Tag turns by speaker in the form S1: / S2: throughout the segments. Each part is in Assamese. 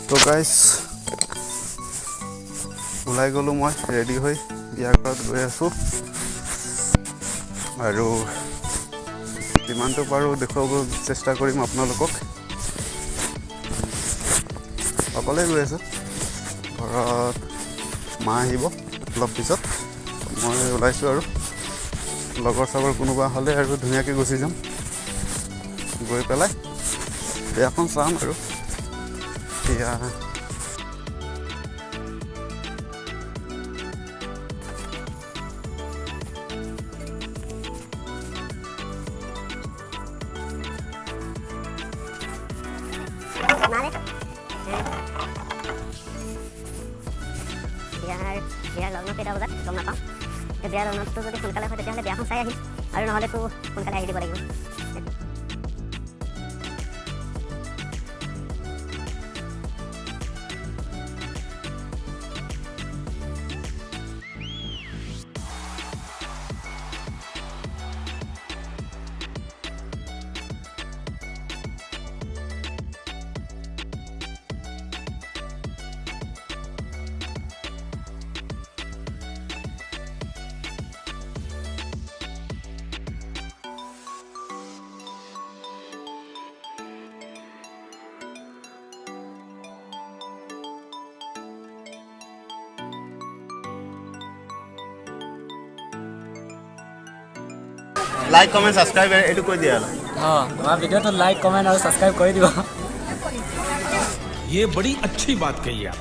S1: তো গাইজ ওলাই গ'লোঁ মই ৰেডি হৈ বিয়া ঘৰত গৈ আছোঁ আৰু যিমানটো পাৰোঁ দেখুৱাব চেষ্টা কৰিম আপোনালোকক। অকলে গৈ আছোঁ, ঘৰত মা আহিব অলপ পিছত। মই ওলাইছোঁ আৰু লগৰ চাগৰ কোনোবা হ'লে আৰু ধুনীয়াকৈ গুচি যাম। গৈ পেলাই বিয়াখন চাম আৰু এতিয়া
S2: বিয়াৰ লগ্ন কেইটা বজাত গম নাপাওঁ। বিয়াৰ লগ্নটো যদি সোনকালে হয় তেতিয়াহ'লে বিয়াখন চাই আহিম, আৰু নহ'লেতো সোনকালে আহি দিব লাগিব।
S1: লাইক কমেণ্ট ছাবস্ক্ৰাইব এইটো কৈ দিয়া।
S3: আমাৰ ভিডিঅ'টো লাইক কমেণ্ট আৰু ছাবস্ক্ৰাইব কৰি দিব।
S4: ये बड़ी अच्छी बात कही आप।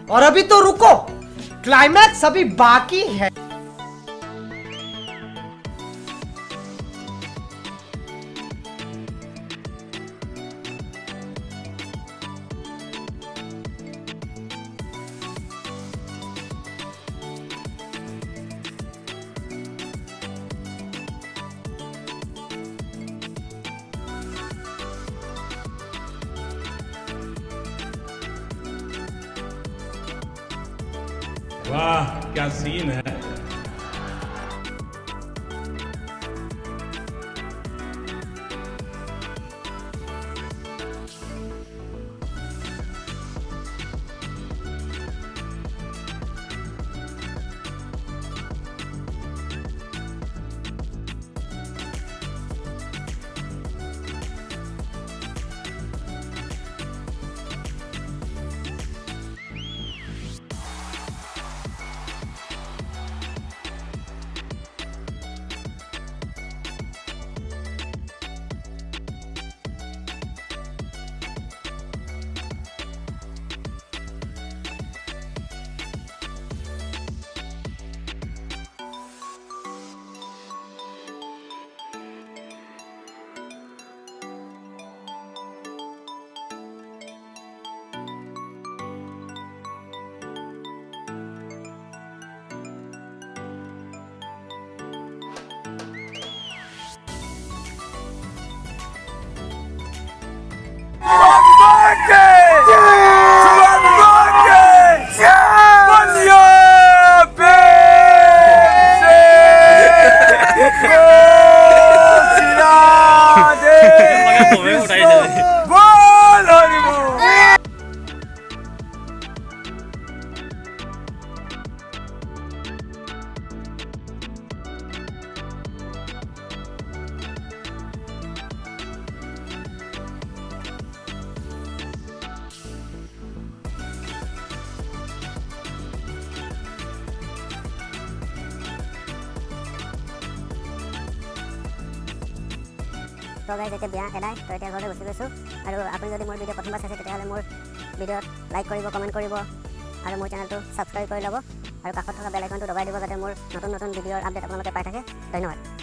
S5: और अभी तो रुको, क्लाइमैक्स अभी बाकी है।
S4: वाह क्या सीन है।
S2: তো গাইজ এতিয়া বিয়া এদাই তো এতিয়া ঘৰলৈ গুচি গৈছোঁ আৰু আপুনি যদি মোৰ ভিডিঅ' প্ৰথমবাৰ চাইছে তেতিয়াহ'লে মোৰ ভিডিঅ'ত লাইক কৰিব কমেণ্ট কৰিব আৰু মোৰ চেনেলটো ছাবস্ক্ৰাইব কৰি ল'ব আৰু কাষত থকা বেল আইকনটো দবাই দিব যাতে মোৰ নতুন ভিডিঅ'ৰ আপডেট আপোনালোকে পাই থাকে ধন্যবাদ